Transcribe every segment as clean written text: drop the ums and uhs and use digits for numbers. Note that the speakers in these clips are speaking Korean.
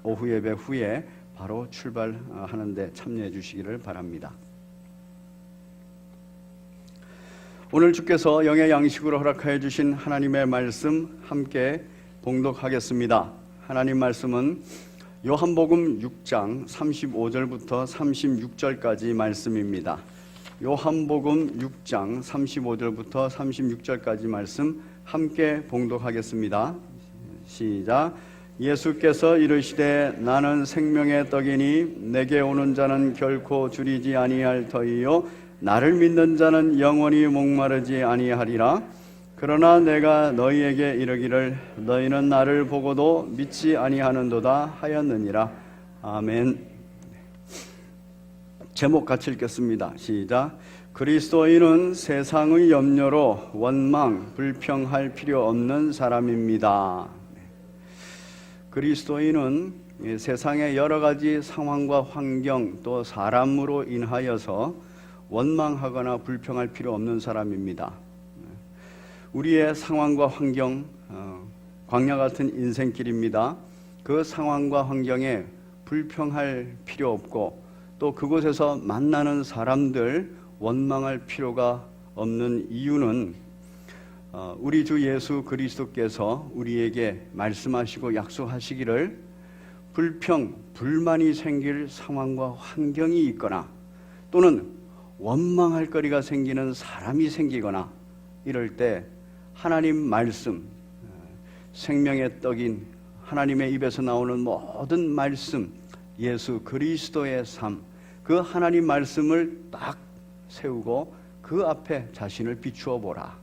오후 예배 후에 바로 출발하는데 참여해 주시기를 바랍니다. 오늘 주께서 영의 양식으로 허락하여 주신 하나님의 말씀 함께 봉독하겠습니다. 하나님 말씀은 요한복음 6장 35절부터 36절까지 말씀입니다. 요한복음 6장 35절부터 36절까지 말씀 함께 봉독하겠습니다. 시작. 예수께서 이르시되 나는 생명의 떡이니 내게 오는 자는 결코 줄이지 아니할 터이요 나를 믿는 자는 영원히 목마르지 아니하리라. 그러나 내가 너희에게 이르기를 너희는 나를 보고도 믿지 아니하는도다 하였느니라. 아멘. 제목 같이 읽겠습니다. 시작. 그리스도인은 세상의 염려로 원망, 불평할 필요 없는 사람입니다. 그리스도인은 세상의 여러 가지 상황과 환경 또 사람으로 인하여서 원망하거나 불평할 필요 없는 사람입니다. 우리의 상황과 환경, 광야 같은 인생길입니다. 그 상황과 환경에 불평할 필요 없고 또 그곳에서 만나는 사람들 원망할 필요가 없는 이유는 우리 주 예수 그리스도께서 우리에게 말씀하시고 약속하시기를 불평, 불만이 생길 상황과 환경이 있거나 또는 원망할 거리가 생기는 사람이 생기거나 이럴 때 하나님 말씀, 생명의 떡인 하나님의 입에서 나오는 모든 말씀, 예수 그리스도의 삶, 그 하나님 말씀을 딱 세우고 그 앞에 자신을 비추어 보라.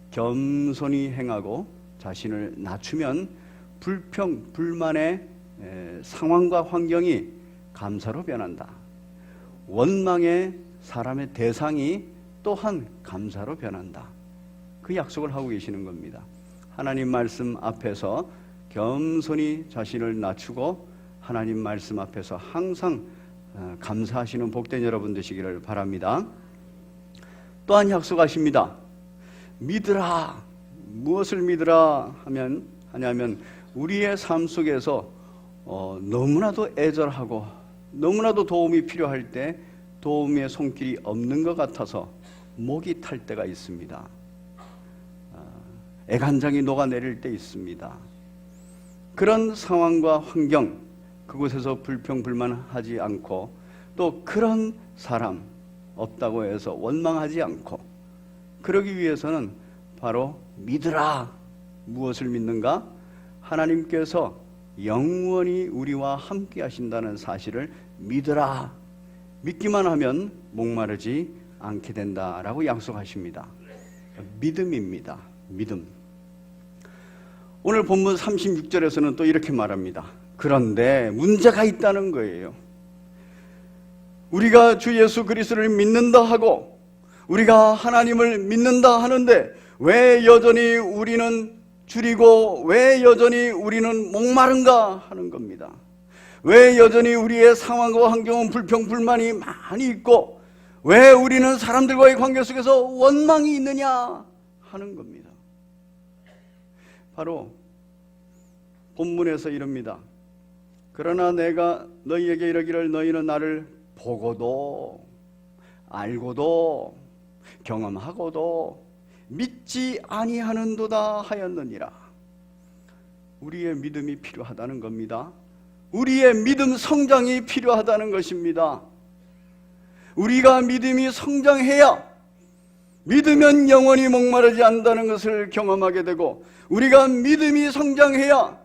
겸손히 행하고 자신을 낮추면 불평, 불만의 상황과 환경이 감사로 변한다. 원망의 사람의 대상이 또한 감사로 변한다. 그 약속을 하고 계시는 겁니다. 하나님 말씀 앞에서 겸손히 자신을 낮추고 하나님 말씀 앞에서 항상 감사하시는 복된 여러분 되시기를 바랍니다. 또한 약속하십니다. 믿으라. 무엇을 믿으라 하냐면 우리의 삶 속에서 너무나도 애절하고 너무나도 도움이 필요할 때 도움의 손길이 없는 것 같아서 목이 탈 때가 있습니다. 애간장이 녹아내릴 때 있습니다. 그런 상황과 환경, 그곳에서 불평불만하지 않고 또 그런 사람 없다고 해서 원망하지 않고 그러기 위해서는 바로 믿으라. 무엇을 믿는가? 하나님께서 영원히 우리와 함께 하신다는 사실을 믿으라. 믿기만 하면 목마르지 않게 된다라고 약속하십니다. 믿음입니다. 믿음. 오늘 본문 36절에서는 또 이렇게 말합니다. 그런데 문제가 있다는 거예요. 우리가 주 예수 그리스도를 믿는다 하고 우리가 하나님을 믿는다 하는데 왜 여전히 우리는 줄이고 왜 여전히 우리는 목마른가 하는 겁니다. 왜 여전히 우리의 상황과 환경은 불평불만이 많이 있고 왜 우리는 사람들과의 관계 속에서 원망이 있느냐 하는 겁니다. 바로 본문에서 이럽니다. 그러나 내가 너희에게 이르기를 너희는 나를 보고도 알고도 경험하고도 믿지 아니하는도다 하였느니라. 우리의 믿음이 필요하다는 겁니다. 우리의 믿음 성장이 필요하다는 것입니다. 우리가 믿음이 성장해야 믿으면 영원히 목마르지 않는다는 것을 경험하게 되고 우리가 믿음이 성장해야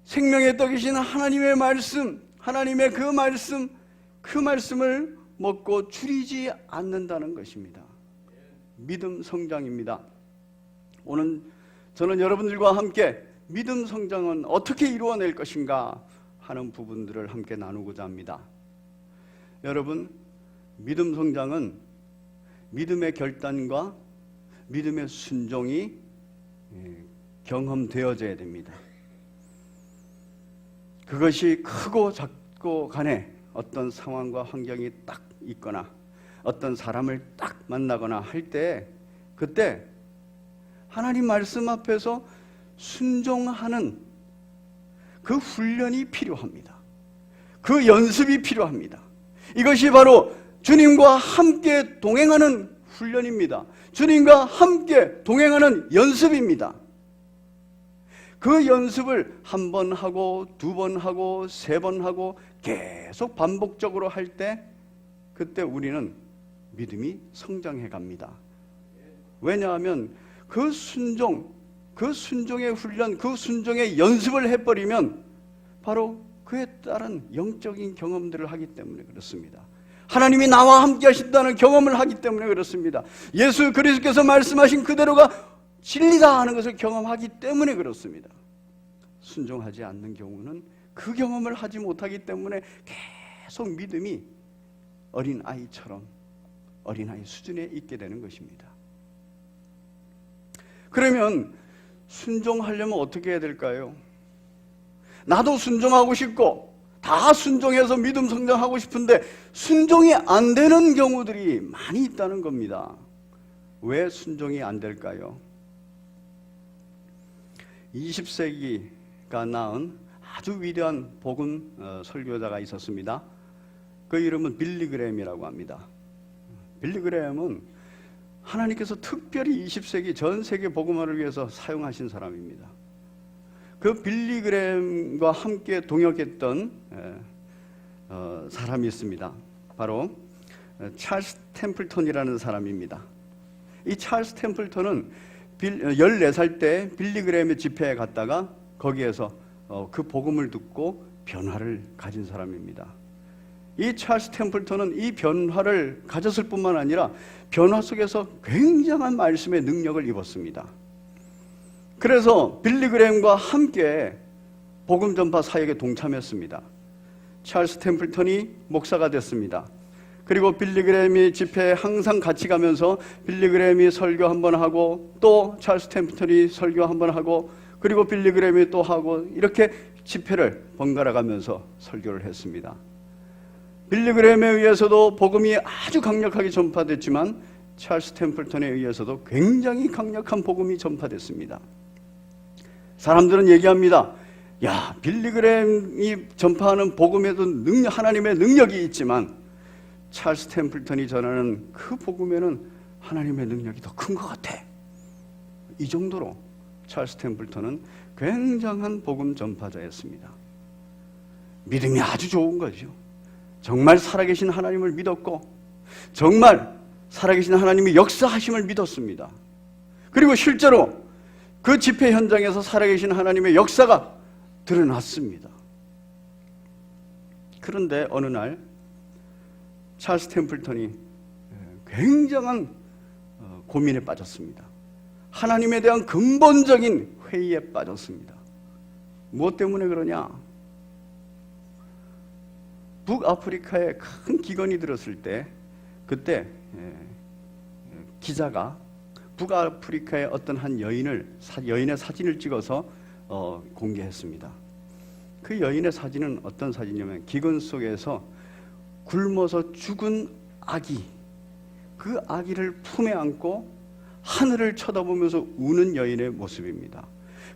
생명의 떡이신 하나님의 말씀, 하나님의 그 말씀을 먹고 줄이지 않는다는 것입니다. 믿음 성장입니다. 오늘 저는 여러분들과 함께 믿음 성장은 어떻게 이루어낼 것인가 하는 부분들을 함께 나누고자 합니다. 여러분, 믿음 성장은 믿음의 결단과 믿음의 순종이 경험되어져야 됩니다. 그것이 크고 작고 간에 어떤 상황과 환경이 딱 있거나 어떤 사람을 딱 만나거나 할 때 그때 하나님 말씀 앞에서 순종하는 그 훈련이 필요합니다. 그 연습이 필요합니다. 이것이 바로 주님과 함께 동행하는 훈련입니다. 주님과 함께 동행하는 연습입니다. 그 연습을 한 번 하고 두 번 하고 세 번 하고 계속 반복적으로 할 때 그때 우리는 믿음이 성장해 갑니다. 왜냐하면 그 순종의 훈련, 그 순종의 연습을 해버리면 바로 그에 따른 영적인 경험들을 하기 때문에 그렇습니다. 하나님이 나와 함께 하신다는 경험을 하기 때문에 그렇습니다. 예수 그리스도께서 말씀하신 그대로가 진리다 하는 것을 경험하기 때문에 그렇습니다. 순종하지 않는 경우는 그 경험을 하지 못하기 때문에 계속 믿음이 어린아이처럼 어린아이 수준에 있게 되는 것입니다. 그러면 순종하려면 어떻게 해야 될까요? 나도 순종하고 싶고 다 순종해서 믿음 성장하고 싶은데 순종이 안 되는 경우들이 많이 있다는 겁니다. 왜 순종이 안 될까요? 20세기가 낳은 아주 위대한 복음 설교자가 있었습니다. 그 이름은 빌리 그레햄이라고 합니다. 빌리 그레햄은 하나님께서 특별히 20세기 전 세계 복음화를 위해서 사용하신 사람입니다. 그 빌리 그레햄과 함께 동역했던 사람이 있습니다. 바로 찰스 템플턴이라는 사람입니다. 이 찰스 템플턴은 14살 때 빌리 그레햄의 집회에 갔다가 거기에서 그 복음을 듣고 변화를 가진 사람입니다. 이 찰스 템플턴은 이 변화를 가졌을 뿐만 아니라 변화 속에서 굉장한 말씀의 능력을 입었습니다. 그래서 빌리 그레햄과 함께 복음 전파 사역에 동참했습니다. 찰스 템플턴이 목사가 됐습니다. 그리고 빌리 그레햄이 집회에 항상 같이 가면서 빌리 그레햄이 설교 한번 하고 또 찰스 템플턴이 설교 한번 하고 그리고 빌리 그레햄이 또 하고 이렇게 집회를 번갈아 가면서 설교를 했습니다. 빌리 그레햄에 의해서도 복음이 아주 강력하게 전파됐지만 찰스 템플턴에 의해서도 굉장히 강력한 복음이 전파됐습니다. 사람들은 얘기합니다. 야, 빌리 그레햄이 전파하는 복음에도 하나님의 능력이 있지만 찰스 템플턴이 전하는 그 복음에는 하나님의 능력이 더 큰 것 같아. 이 정도로 찰스 템플턴은 굉장한 복음 전파자였습니다. 믿음이 아주 좋은 거죠. 정말 살아계신 하나님을 믿었고 정말 살아계신 하나님의 역사하심을 믿었습니다. 그리고 실제로 그 집회 현장에서 살아계신 하나님의 역사가 드러났습니다. 그런데 어느 날 찰스 템플턴이 굉장한 고민에 빠졌습니다. 하나님에 대한 근본적인 회의에 빠졌습니다. 무엇 때문에 그러냐? 북아프리카에 큰 기근이 들었을 때 그때 기자가 북아프리카의 어떤 한 여인의 사진을 찍어서 공개했습니다. 그 여인의 사진은 어떤 사진이냐면 기근 속에서 굶어서 죽은 아기, 그 아기를 품에 안고 하늘을 쳐다보면서 우는 여인의 모습입니다.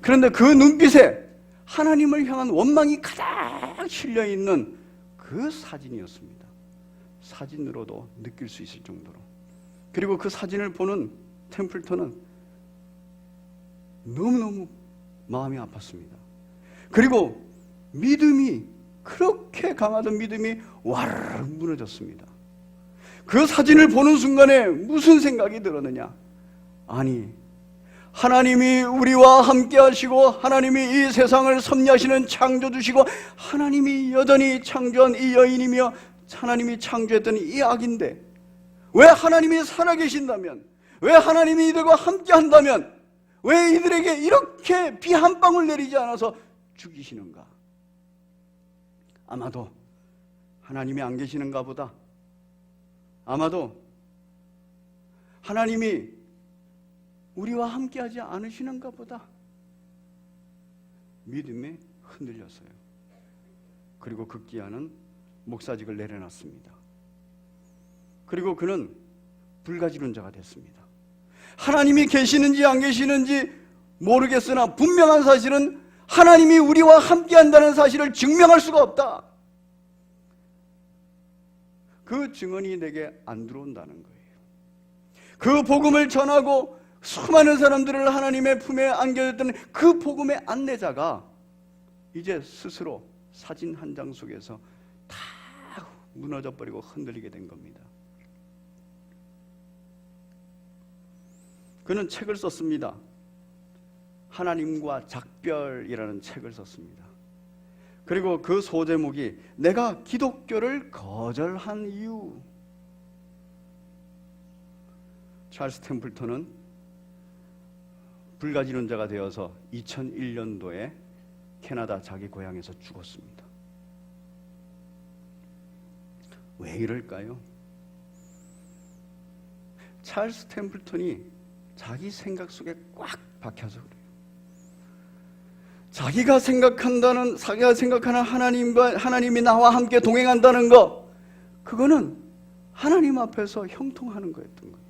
그런데 그 눈빛에 하나님을 향한 원망이 가득 실려있는 그 사진이었습니다. 사진으로도 느낄 수 있을 정도로. 그리고 그 사진을 보는 템플턴은 너무너무 마음이 아팠습니다. 그리고 믿음이 그렇게 강하던 믿음이 와르르 무너졌습니다. 그 사진을 보는 순간에 무슨 생각이 들었느냐? 아니, 하나님이 우리와 함께 하시고 하나님이 이 세상을 섭리하시는 창조주시고 하나님이 여전히 창조한 이 여인이며 하나님이 창조했던 이 아기인데 왜 하나님이 살아계신다면, 왜 하나님이 이들과 함께 한다면 왜 이들에게 이렇게 비 한 방울 내리지 않아서 죽이시는가? 아마도 하나님이 안 계시는가 보다. 아마도 하나님이 우리와 함께하지 않으시는가 보다. 믿음에 흔들렸어요. 그리고 급기야는 목사직을 내려놨습니다. 그리고 그는 불가지론자가 됐습니다. 하나님이 계시는지 안 계시는지 모르겠으나 분명한 사실은 하나님이 우리와 함께 한다는 사실을 증명할 수가 없다. 그 증언이 내게 안 들어온다는 거예요. 그 복음을 전하고 수많은 사람들을 하나님의 품에 안겨줬던 그 복음의 안내자가 이제 스스로 사진 한 장 속에서 다 무너져 버리고 흔들리게 된 겁니다. 그는 책을 썼습니다. 하나님과 작별이라는 책을 썼습니다. 그리고 그 소제목이 내가 기독교를 거절한 이유. 찰스 템플턴은 불가지론자가 되어서 2001년도에 캐나다 자기 고향에서 죽었습니다. 왜 이럴까요? 찰스 템플턴이 자기 생각 속에 꽉 박혀서 그래요. 자기가 생각하는 하나님이 나와 함께 동행한다는 거, 그거는 하나님 앞에서 형통하는 거였던 거예요.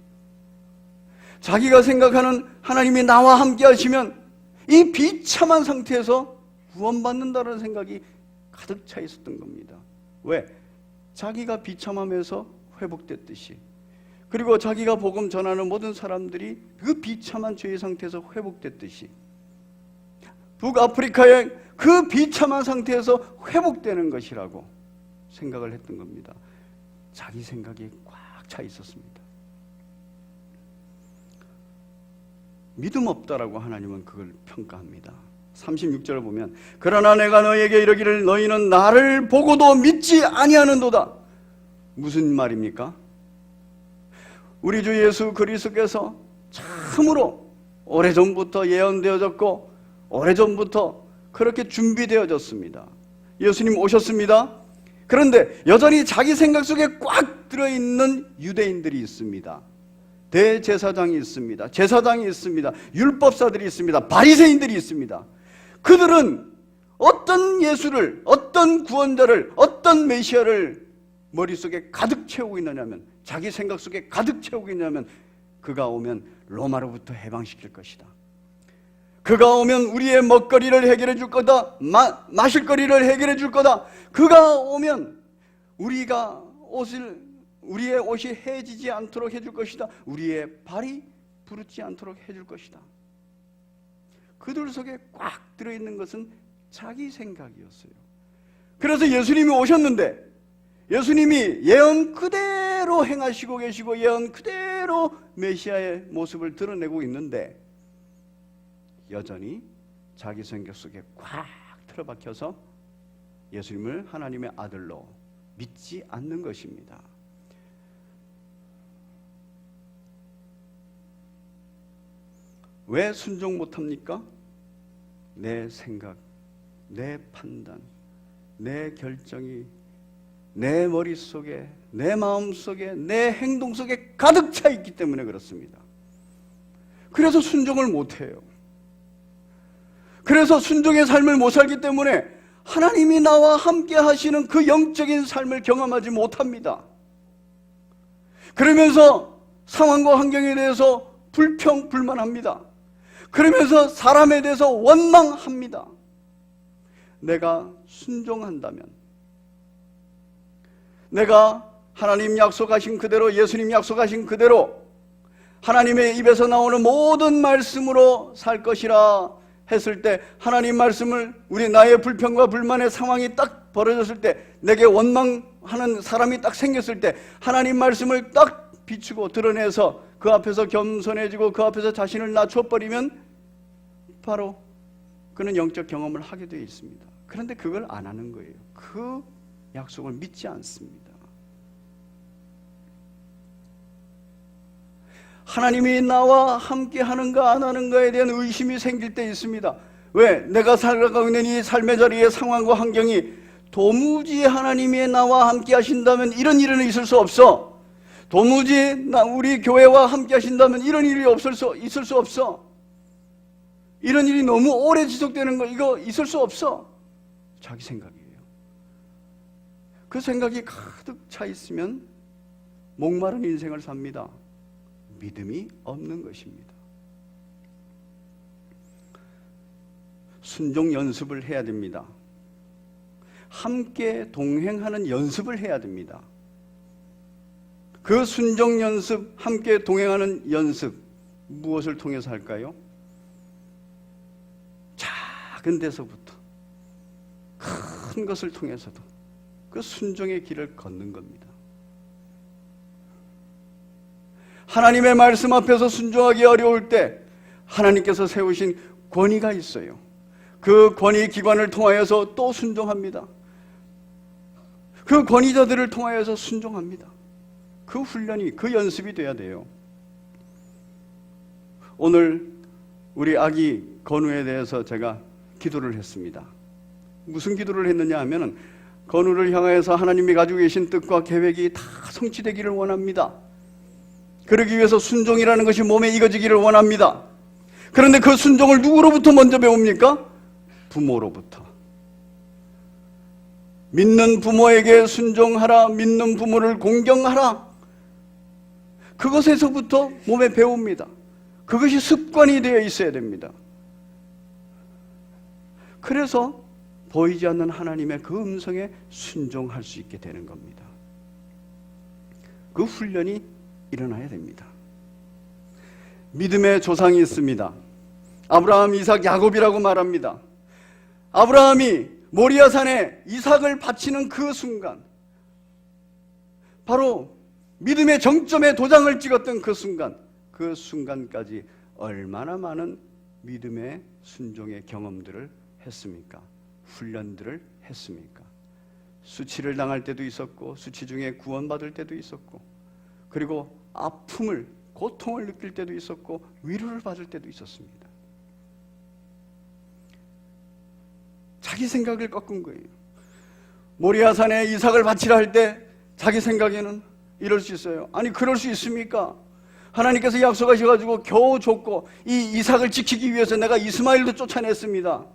자기가 생각하는 하나님이 나와 함께 하시면 이 비참한 상태에서 구원받는다는 생각이 가득 차 있었던 겁니다. 왜? 자기가 비참함에서 회복됐듯이, 그리고 자기가 복음 전하는 모든 사람들이 그 비참한 죄의 상태에서 회복됐듯이 북아프리카의 그 비참한 상태에서 회복되는 것이라고 생각을 했던 겁니다. 자기 생각이 꽉 차 있었습니다. 믿음 없다라고 하나님은 그걸 평가합니다. 36절을 보면 그러나 내가 너에게 이르기를 너희는 나를 보고도 믿지 아니하는도다. 무슨 말입니까? 우리 주 예수 그리스도께서 참으로 오래전부터 예언되어졌고 오래전부터 그렇게 준비되어졌습니다. 예수님 오셨습니다. 그런데 여전히 자기 생각 속에 꽉 들어있는 유대인들이 있습니다. 대제사장이 있습니다. 제사장이 있습니다. 율법사들이 있습니다. 바리새인들이 있습니다. 그들은 어떤 예수를, 어떤 구원자를, 어떤 메시아를 머릿속에 가득 채우고 있느냐면, 자기 생각 속에 가득 채우고 있냐면, 그가 오면 로마로부터 해방시킬 것이다. 그가 오면 우리의 먹거리를 해결해 줄 거다. 마실 거리를 해결해 줄 거다. 그가 오면 우리의 옷이 해지지 않도록 해줄 것이다. 우리의 발이 부르지 않도록 해줄 것이다. 그들 속에 꽉 들어있는 것은 자기 생각이었어요. 그래서 예수님이 오셨는데 예수님이 예언 그대로 행하시고 계시고 예언 그대로 메시아의 모습을 드러내고 있는데 여전히 자기 생각 속에 꽉 틀어박혀서 예수님을 하나님의 아들로 믿지 않는 것입니다. 왜 순종 못합니까? 내 생각, 내 판단, 내 결정이 내 머릿속에, 내 마음속에, 내 행동 속에 가득 차 있기 때문에 그렇습니다. 그래서 순종을 못해요. 그래서 순종의 삶을 못 살기 때문에 하나님이 나와 함께 하시는 그 영적인 삶을 경험하지 못합니다. 그러면서 상황과 환경에 대해서 불평불만합니다. 그러면서 사람에 대해서 원망합니다. 내가 순종한다면, 내가 하나님 약속하신 그대로, 예수님 약속하신 그대로 하나님의 입에서 나오는 모든 말씀으로 살 것이라 했을 때, 하나님 말씀을, 나의 불평과 불만의 상황이 딱 벌어졌을 때, 내게 원망하는 사람이 딱 생겼을 때 하나님 말씀을 딱 비추고 드러내서 그 앞에서 겸손해지고 그 앞에서 자신을 낮춰버리면 바로 그는 영적 경험을 하게 되어 있습니다. 그런데 그걸 안 하는 거예요. 그 약속을 믿지 않습니다. 하나님이 나와 함께 하는가 안 하는가에 대한 의심이 생길 때 있습니다. 왜? 내가 살아가고 있는 이 삶의 자리의 상황과 환경이 도무지 하나님이 나와 함께 하신다면 이런 일은 있을 수 없어. 도무지 우리 교회와 함께 하신다면 이런 일이 있을 수 없어. 이런 일이 너무 오래 지속되는 거, 이거 있을 수 없어. 자기 생각이에요. 그 생각이 가득 차 있으면 목마른 인생을 삽니다. 믿음이 없는 것입니다. 순종 연습을 해야 됩니다. 함께 동행하는 연습을 해야 됩니다. 그 순종 연습, 함께 동행하는 연습, 무엇을 통해서 할까요? 작은 데서부터 큰 것을 통해서도 그 순종의 길을 걷는 겁니다. 하나님의 말씀 앞에서 순종하기 어려울 때 하나님께서 세우신 권위가 있어요. 그 권위 기관을 통하여서 또 순종합니다. 그 권위자들을 통하여서 순종합니다. 그 훈련이, 그 연습이 돼야 돼요. 오늘 우리 아기 건우에 대해서 제가 기도를 했습니다. 무슨 기도를 했느냐 하면은 건우를 향하여서 하나님이 가지고 계신 뜻과 계획이 다 성취되기를 원합니다. 그러기 위해서 순종이라는 것이 몸에 익어지기를 원합니다. 그런데 그 순종을 누구로부터 먼저 배웁니까? 부모로부터. 믿는 부모에게 순종하라, 믿는 부모를 공경하라. 그것에서부터 몸에 배웁니다. 그것이 습관이 되어 있어야 됩니다. 그래서 보이지 않는 하나님의 그 음성에 순종할 수 있게 되는 겁니다. 그 훈련이 일어나야 됩니다. 믿음의 조상이 있습니다. 아브라함, 이삭, 야곱이라고 말합니다. 아브라함이 모리아산에 이삭을 바치는 그 순간, 바로 믿음의 정점에 도장을 찍었던 그 순간, 그 순간까지 얼마나 많은 믿음의 순종의 경험들을 했습니까? 훈련들을 했습니까? 수치를 당할 때도 있었고, 수치 중에 구원받을 때도 있었고, 그리고 아픔을, 고통을 느낄 때도 있었고, 위로를 받을 때도 있었습니다. 자기 생각을 꺾은 거예요. 모리아산에 이삭을 바치라 할 때 자기 생각에는 이럴 수 있어요. 아니, 그럴 수 있습니까? 하나님께서 약속하셔가지고 겨우 줬고, 이 이삭을 지키기 위해서 내가 이스마엘도 쫓아냈습니다.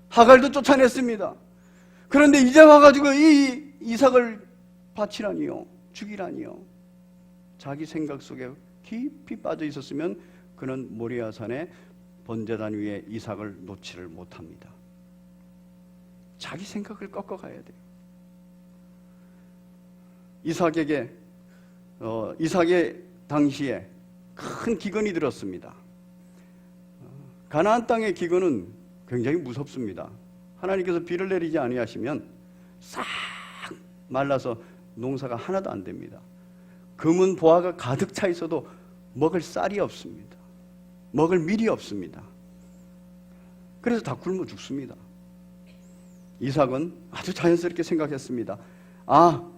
하갈도 쫓아냈습니다. 그런데 이제 와가지고 이 이삭을 바치라니요, 죽이라니요. 자기 생각 속에 깊이 빠져 있었으면 그는 모리아산의 번제단 위에 이삭을 놓지를 못합니다. 자기 생각을 꺾어가야 돼요. 이삭의 당시에 큰 기근이 들었습니다. 가나안 땅의 기근은 굉장히 무섭습니다. 하나님께서 비를 내리지 아니하시면 싹 말라서 농사가 하나도 안 됩니다. 금은 보화가 가득 차 있어도 먹을 쌀이 없습니다. 먹을 밀이 없습니다. 그래서 다 굶어 죽습니다. 이삭은 아주 자연스럽게 생각했습니다. 아,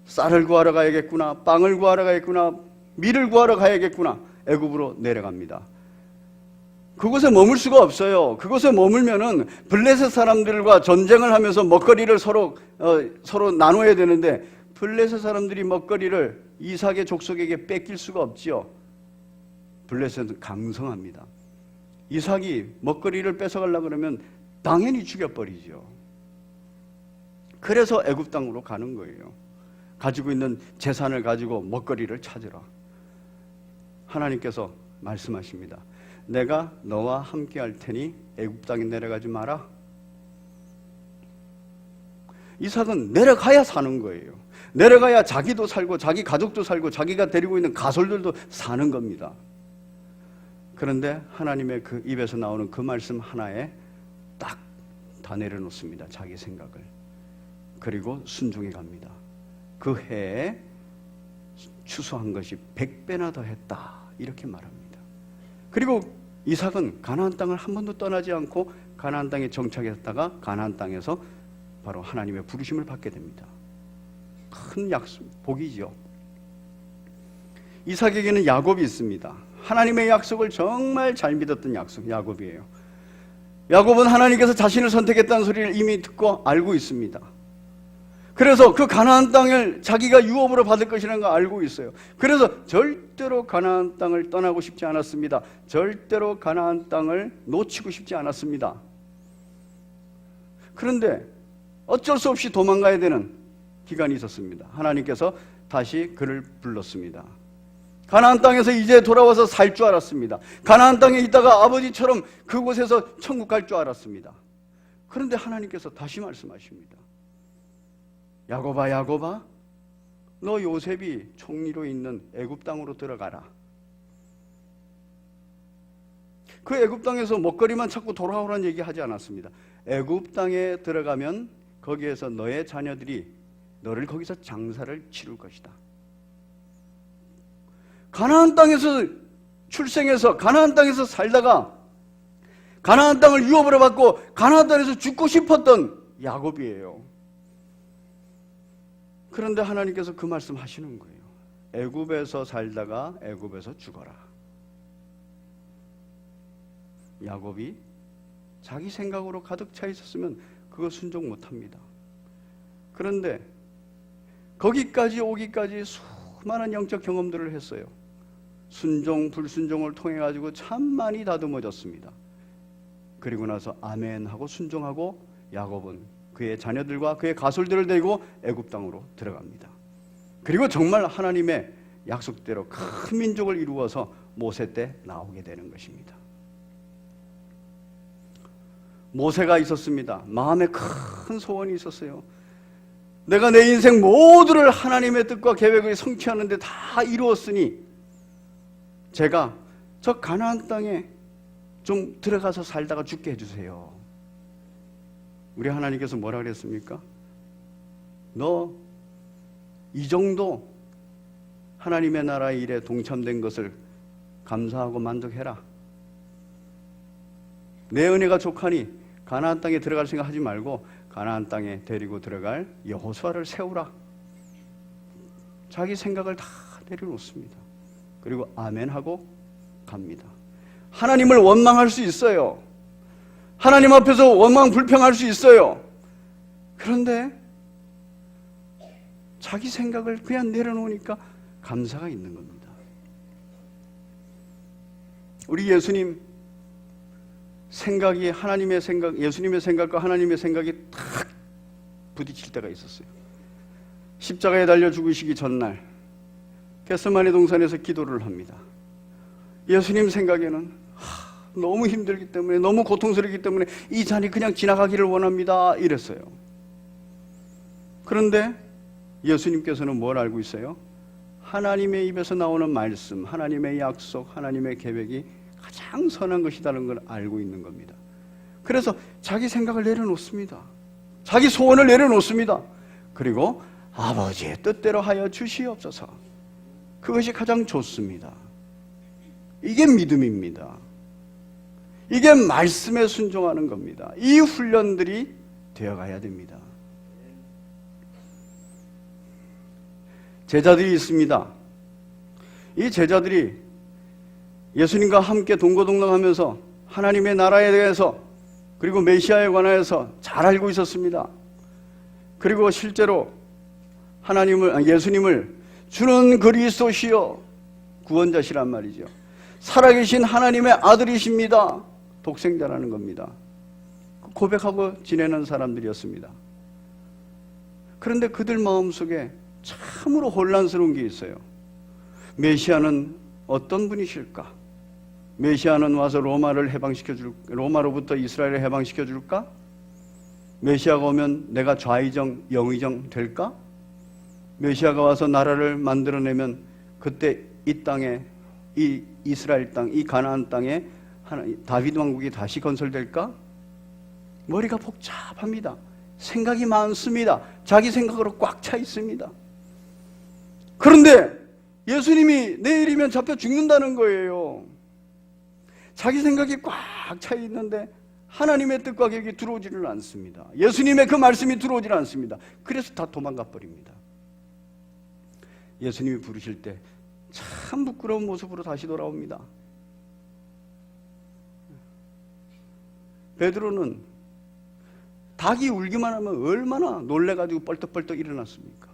쌀을 구하러 가야겠구나, 빵을 구하러 가야겠구나, 밀을 구하러 가야겠구나. 애굽으로 내려갑니다. 그곳에 머물 수가 없어요. 그곳에 머물면은 블레셋 사람들과 전쟁을 하면서 먹거리를 서로 나눠야 되는데, 블레셋 사람들이 먹거리를 이삭의 족속에게 뺏길 수가 없지요. 블레셋은 강성합니다. 이삭이 먹거리를 뺏어가려고 그러면 당연히 죽여버리죠. 그래서 애굽 땅으로 가는 거예요. 가지고 있는 재산을 가지고 먹거리를 찾으라. 하나님께서 말씀하십니다. 내가 너와 함께 할 테니 애굽 땅에 내려가지 마라. 이삭은 내려가야 사는 거예요. 내려가야 자기도 살고 자기 가족도 살고 자기가 데리고 있는 가솔들도 사는 겁니다. 그런데 하나님의 그 입에서 나오는 그 말씀 하나에 딱 다 내려놓습니다. 자기 생각을. 그리고 순종해 갑니다. 그 해에 추수한 것이 100배나 더 했다, 이렇게 말합니다. 그리고 이삭은 가나안 땅을 한 번도 떠나지 않고 가나안 땅에 정착했다가 가나안 땅에서 바로 하나님의 부르심을 받게 됩니다. 큰 약속, 복이죠. 이삭에게는 야곱이 있습니다. 하나님의 약속을 정말 잘 믿었던 야곱이에요. 야곱은 하나님께서 자신을 선택했다는 소리를 이미 듣고 알고 있습니다. 그래서 그 가나안 땅을 자기가 유업으로 받을 것이라는 걸 알고 있어요. 그래서 절대로 가나안 땅을 떠나고 싶지 않았습니다. 절대로 가나안 땅을 놓치고 싶지 않았습니다. 그런데 어쩔 수 없이 도망가야 되는 기간이 있었습니다. 하나님께서 다시 그를 불렀습니다. 가나안 땅에서 이제 돌아와서 살 줄 알았습니다. 가나안 땅에 있다가 아버지처럼 그곳에서 천국 갈 줄 알았습니다. 그런데 하나님께서 다시 말씀하십니다. 야곱아, 야곱아, 너 요셉이 총리로 있는 애굽 땅으로 들어가라. 그 애굽 땅에서 먹거리만 찾고 돌아오라는 얘기 하지 않았습니다. 애굽 땅에 들어가면 거기에서 너의 자녀들이 너를 거기서 장사를 치를 것이다. 가나안 땅에서 출생해서 가나안 땅에서 살다가 가나안 땅을 유업으로 받고 가나안 땅에서 죽고 싶었던 야곱이에요. 그런데 하나님께서 그 말씀 하시는 거예요. 애굽에서 살다가 애굽에서 죽어라. 야곱이 자기 생각으로 가득 차 있었으면 그거 순종 못합니다. 그런데 거기까지 오기까지 수많은 영적 경험들을 했어요. 순종, 불순종을 통해 가지고 참 많이 다듬어졌습니다. 그리고 나서 아멘 하고 순종하고 야곱은 그의 자녀들과 그의 가솔들을 데리고 애굽 땅으로 들어갑니다. 그리고 정말 하나님의 약속대로 큰 민족을 이루어서 모세 때 나오게 되는 것입니다. 모세가 있었습니다. 마음에 큰 소원이 있었어요. 내가 내 인생 모두를 하나님의 뜻과 계획을 성취하는 데 다 이루었으니 제가 저 가나안 땅에 좀 들어가서 살다가 죽게 해주세요. 우리 하나님께서 뭐라 그랬습니까? 너 이 정도 하나님의 나라의 일에 동참된 것을 감사하고 만족해라. 내 은혜가 족하니 가나안 땅에 들어갈 생각하지 말고 가나안 땅에 데리고 들어갈 여호수아를 세우라. 자기 생각을 다 내려놓습니다. 그리고 아멘하고 갑니다. 하나님을 원망할 수 있어요. 하나님 앞에서 원망 불평할 수 있어요. 그런데 자기 생각을 그냥 내려놓으니까 감사가 있는 겁니다. 우리 예수님 생각이 하나님의 생각, 예수님의 생각과 하나님의 생각이 탁 부딪힐 때가 있었어요. 십자가에 달려 죽으시기 전날 겟세마네 동산에서 기도를 합니다. 예수님 생각에는 너무 힘들기 때문에, 너무 고통스럽기 때문에 이 잔이 그냥 지나가기를 원합니다 이랬어요. 그런데 예수님께서는 뭘 알고 있어요? 하나님의 입에서 나오는 말씀, 하나님의 약속, 하나님의 계획이 가장 선한 것이라는 걸 알고 있는 겁니다. 그래서 자기 생각을 내려놓습니다. 자기 소원을 내려놓습니다. 그리고 아버지의 뜻대로 하여 주시옵소서. 그것이 가장 좋습니다. 이게 믿음입니다. 이게 말씀에 순종하는 겁니다. 이 훈련들이 되어가야 됩니다. 제자들이 있습니다. 이 제자들이 예수님과 함께 동고동락하면서 하나님의 나라에 대해서 그리고 메시아에 관하여서 잘 알고 있었습니다. 그리고 실제로 예수님을 주는 그리스도시요 구원자시란 말이죠. 살아계신 하나님의 아들이십니다. 독생자라는 겁니다. 고백하고 지내는 사람들이었습니다. 그런데 그들 마음속에 참으로 혼란스러운 게 있어요. 메시아는 어떤 분이실까? 메시아는 와서 로마로부터 이스라엘을 해방시켜 줄까? 메시아가 오면 내가 좌의정, 영의정 될까? 메시아가 와서 나라를 만들어내면 그때 이 땅에, 이 이스라엘 땅, 이 가나안 땅에 다윗 왕국이 다시 건설될까? 머리가 복잡합니다. 생각이 많습니다. 자기 생각으로 꽉 차 있습니다. 그런데 예수님이 내일이면 잡혀 죽는다는 거예요. 자기 생각이 꽉 차 있는데 하나님의 뜻과 계획이 들어오지를 않습니다. 예수님의 그 말씀이 들어오질 않습니다. 그래서 다 도망가 버립니다. 예수님이 부르실 때 참 부끄러운 모습으로 다시 돌아옵니다. 베드로는 닭이 울기만 하면 얼마나 놀래가지고 뻘떡뻘떡 일어났습니까?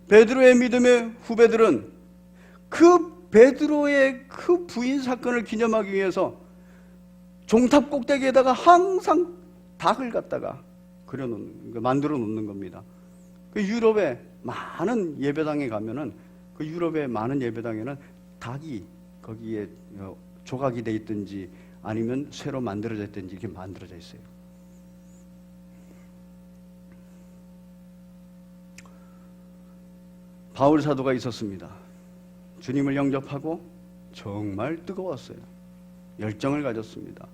베드로의 믿음의 후배들은 그 베드로의 그 부인 사건을 기념하기 위해서 종탑 꼭대기에다가 항상 닭을 갖다가 만들어 놓는 겁니다. 그 유럽의 많은 예배당에 가면은 그 유럽의 많은 예배당에는 닭이 거기에 조각이 돼 있든지 아니면 새로 만들어졌든지 이렇게 만들어져 있어요. 바울 사도가 있었습니다. 주님을 영접하고 정말 뜨거웠어요. 열정을 가졌습니다.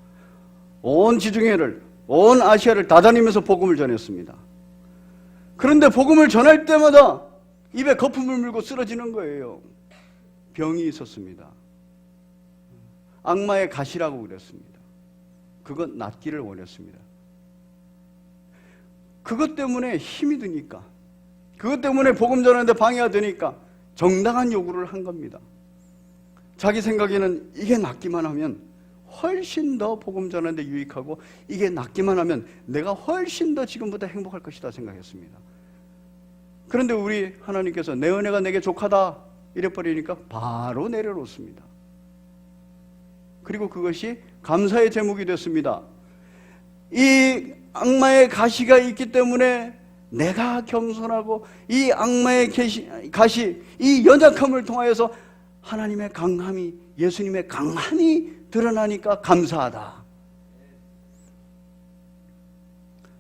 온 지중해를, 온 아시아를 다 다니면서 복음을 전했습니다. 그런데 복음을 전할 때마다 입에 거품을 물고 쓰러지는 거예요. 병이 있었습니다. 악마의 가시라고 그랬습니다. 그건 낫기를 원했습니다. 그것 때문에 힘이 드니까, 그것 때문에 복음 전하는데 방해가 되니까 정당한 요구를 한 겁니다. 자기 생각에는 이게 낫기만 하면 훨씬 더 복음 전하는데 유익하고, 이게 낫기만 하면 내가 훨씬 더 지금보다 행복할 것이다 생각했습니다. 그런데 우리 하나님께서 내 은혜가 내게 족하다 이래버리니까 바로 내려놓습니다. 그리고 그것이 감사의 제목이 됐습니다. 이 악마의 가시가 있기 때문에 내가 겸손하고, 이 악마의 가시, 이 연약함을 통하여서 하나님의 강함이, 예수님의 강함이 드러나니까 감사하다.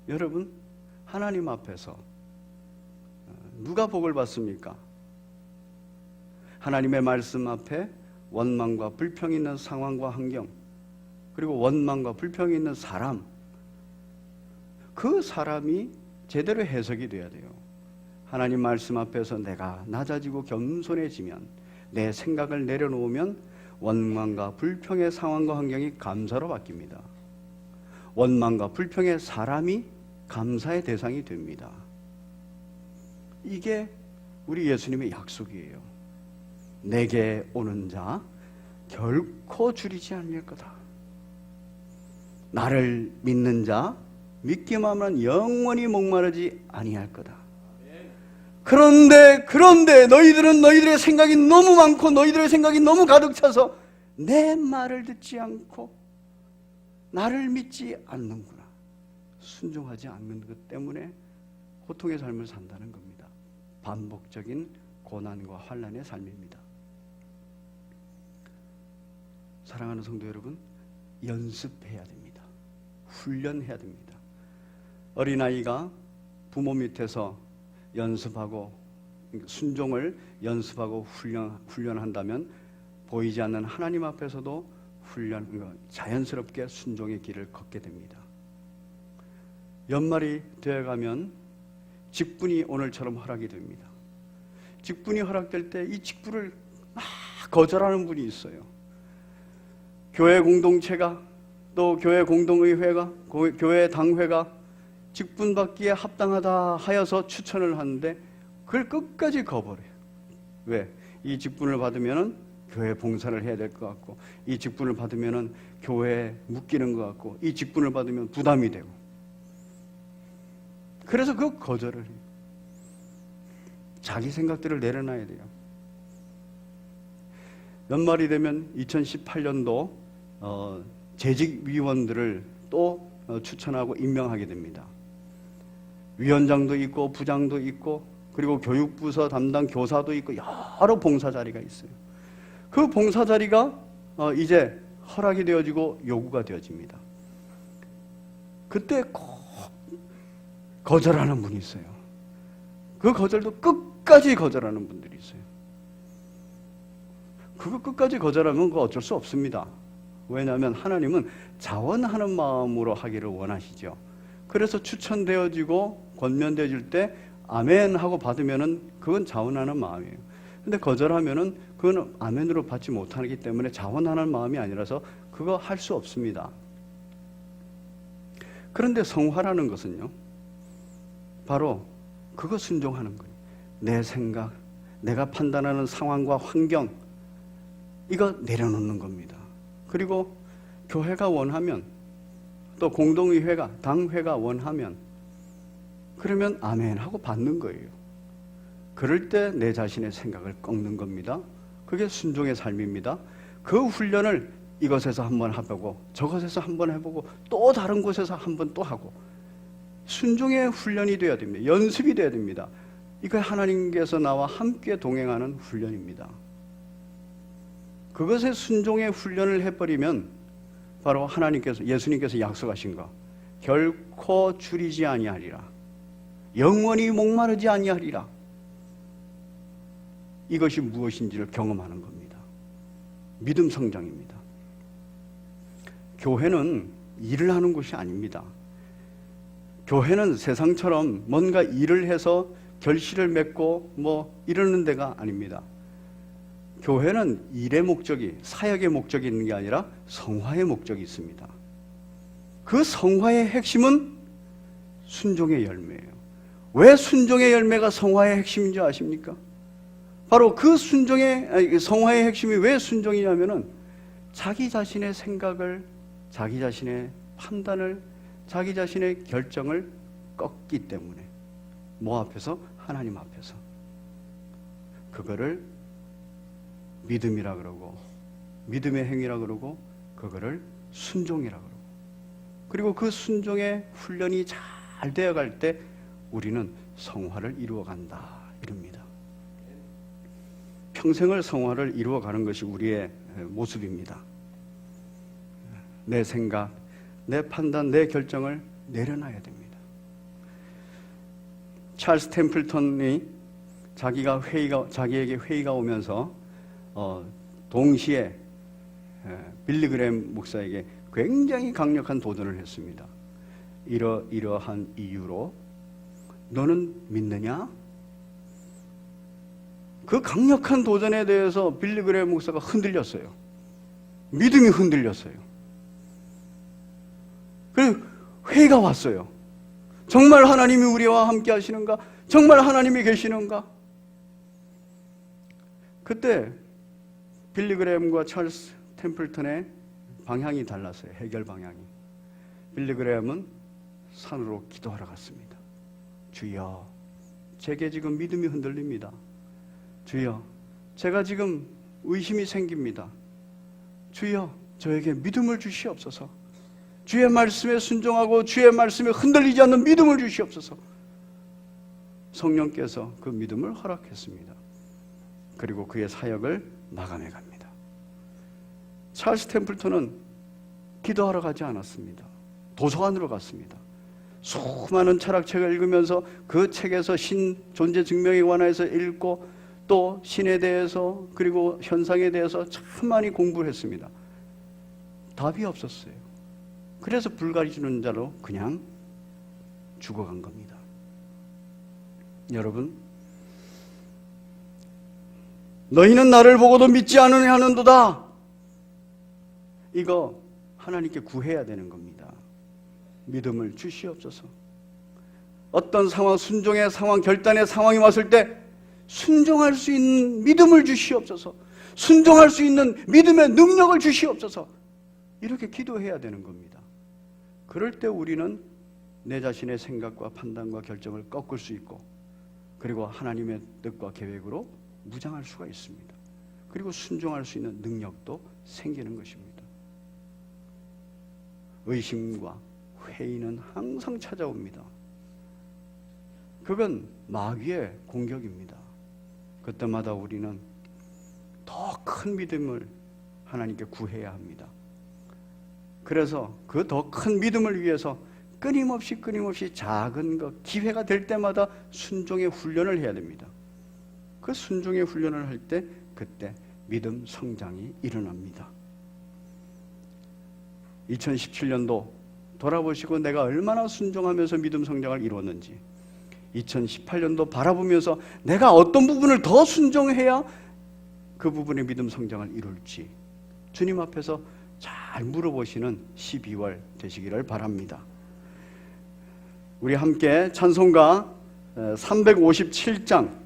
여러분, 하나님 앞에서 누가 복을 받습니까? 하나님의 말씀 앞에 원망과 불평이 있는 상황과 환경, 그리고 원망과 불평이 있는 사람, 그 사람이 제대로 해석이 돼야 돼요. 하나님 말씀 앞에서 내가 낮아지고 겸손해지면, 내 생각을 내려놓으면 원망과 불평의 상황과 환경이 감사로 바뀝니다. 원망과 불평의 사람이 감사의 대상이 됩니다. 이게 우리 예수님의 약속이에요. 내게 오는 자 결코 줄이지 않을 거다. 나를 믿는 자 믿기만 하면 영원히 목마르지 아니할 거다. 그런데 너희들은 너희들의 생각이 너무 많고 너희들의 생각이 너무 가득 차서 내 말을 듣지 않고 나를 믿지 않는구나. 순종하지 않는 것 때문에 고통의 삶을 산다는 겁니다. 반복적인 고난과 환난의 삶입니다. 사랑하는 성도 여러분, 연습해야 됩니다. 훈련해야 됩니다. 어린아이가 부모 밑에서 연습하고 순종을 연습하고 훈련한다면 보이지 않는 하나님 앞에서도 자연스럽게 순종의 길을 걷게 됩니다. 연말이 되어가면 직분이 오늘처럼 허락이 됩니다. 직분이 허락될 때 이 직분을 막 거절하는 분이 있어요. 교회 공동체가, 또 교회 공동의회가, 교회 당회가 직분 받기에 합당하다 하여서 추천을 하는데 그걸 끝까지 거부해요. 왜? 이 직분을 받으면 교회 봉사를 해야 될 것 같고, 이 직분을 받으면 교회에 묶이는 것 같고, 이 직분을 받으면 부담이 되고, 그래서 그 거절을 해요. 자기 생각들을 내려놔야 돼요. 연말이 되면 2018년도 재직위원들을 또 추천하고 임명하게 됩니다. 위원장도 있고 부장도 있고, 그리고 교육부서 담당 교사도 있고, 여러 봉사 자리가 있어요. 그 봉사 자리가 이제 허락이 되어지고 요구가 되어집니다. 그때 꼭 거절하는 분이 있어요. 그 거절도 끝까지 거절하는 분들이 있어요. 그거 끝까지 거절하면 그거 어쩔 수 없습니다. 왜냐하면 하나님은 자원하는 마음으로 하기를 원하시죠. 그래서 추천되어지고 권면되어질 때 아멘 하고 받으면은 그건 자원하는 마음이에요. 근데 거절하면은 그건 아멘으로 받지 못하기 때문에 자원하는 마음이 아니라서 그거 할 수 없습니다. 그런데 성화라는 것은요, 바로 그거 순종하는 거예요. 내 생각, 내가 판단하는 상황과 환경, 이거 내려놓는 겁니다. 그리고 교회가 원하면, 또 공동의회가, 당회가 원하면, 그러면 아멘 하고 받는 거예요. 그럴 때 내 자신의 생각을 꺾는 겁니다. 그게 순종의 삶입니다. 그 훈련을 이것에서 한번 해보고 저것에서 한번 해보고 또 다른 곳에서 한번 또 하고, 순종의 훈련이 되어야 됩니다. 연습이 되어야 됩니다. 이거 하나님께서 나와 함께 동행하는 훈련입니다. 그것에 순종의 훈련을 해버리면 바로 하나님께서, 예수님께서 약속하신 것, 결코 줄이지 아니하리라, 영원히 목마르지 아니하리라. 이것이 무엇인지를 경험하는 겁니다. 믿음 성장입니다. 교회는 일을 하는 곳이 아닙니다. 교회는 세상처럼 뭔가 일을 해서 결실을 맺고 이러는 데가 아닙니다. 교회는 일의 목적이, 사역의 목적이 있는 게 아니라 성화의 목적이 있습니다. 그 성화의 핵심은 순종의 열매예요. 왜 순종의 열매가 성화의 핵심인 줄 아십니까? 바로 그 성화의 핵심이 왜 순종이냐면은 자기 자신의 생각을, 자기 자신의 판단을, 자기 자신의 결정을 꺾기 때문에. 뭐 앞에서? 하나님 앞에서. 그거를 믿음이라 그러고, 믿음의 행위라 그러고, 그거를 순종이라 그러고, 그리고 그 순종의 훈련이 잘 되어갈 때 우리는 성화를 이루어간다 이럽니다. 평생을 성화를 이루어가는 것이 우리의 모습입니다. 내 생각, 내 판단, 내 결정을 내려놔야 됩니다. 찰스 템플턴이 자기에게 회의가 오면서 동시에 빌리 그레이엄 목사에게 굉장히 강력한 도전을 했습니다. 이러한 이유로 너는 믿느냐? 그 강력한 도전에 대해서 빌리 그레이엄 목사가 흔들렸어요. 믿음이 흔들렸어요. 그래서 회의가 왔어요. 정말 하나님이 우리와 함께 하시는가? 정말 하나님이 계시는가? 그때 빌리 그레이엄과 찰스 템플턴의 방향이 달랐어요. 해결 방향이. 빌리 그레이엄은 산으로 기도하러 갔습니다. 주여, 제게 지금 믿음이 흔들립니다. 주여, 제가 지금 의심이 생깁니다. 주여, 저에게 믿음을 주시옵소서. 주의 말씀에 순종하고 주의 말씀에 흔들리지 않는 믿음을 주시옵소서. 성령께서 그 믿음을 허락했습니다. 그리고 그의 사역을 마감해 갑니다. 찰스 템플턴은 기도하러 가지 않았습니다. 도서관으로 갔습니다. 수많은 철학책을 읽으면서 그 책에서 신 존재 증명에 관해서 읽고 또 신에 대해서 그리고 현상에 대해서 참 많이 공부를 했습니다. 답이 없었어요. 그래서 불가리주는 그냥 죽어간 겁니다. 여러분, 너희는 나를 보고도 믿지 않으냐 하는도다. 이거 하나님께 구해야 되는 겁니다. 믿음을 주시옵소서. 어떤 상황, 순종의 상황, 결단의 상황이 왔을 때 순종할 수 있는 믿음을 주시옵소서. 순종할 수 있는 믿음의 능력을 주시옵소서. 이렇게 기도해야 되는 겁니다. 그럴 때 우리는 내 자신의 생각과 판단과 결정을 꺾을 수 있고, 그리고 하나님의 뜻과 계획으로 무장할 수가 있습니다. 그리고 순종할 수 있는 능력도 생기는 것입니다. 의심과 회의는 항상 찾아옵니다. 그건 마귀의 공격입니다. 그때마다 우리는 더 큰 믿음을 하나님께 구해야 합니다. 그래서 그 더 큰 믿음을 위해서 끊임없이 작은 것, 기회가 될 때마다 순종의 훈련을 해야 됩니다. 그 순종의 훈련을 할 때 그때 믿음 성장이 일어납니다. 2017년도 돌아보시고 내가 얼마나 순종하면서 믿음 성장을 이루었는지, 2018년도 바라보면서 내가 어떤 부분을 더 순종해야 그 부분의 믿음 성장을 이룰지 주님 앞에서 잘 물어보시는 12월 되시기를 바랍니다. 우리 함께 찬송가 357장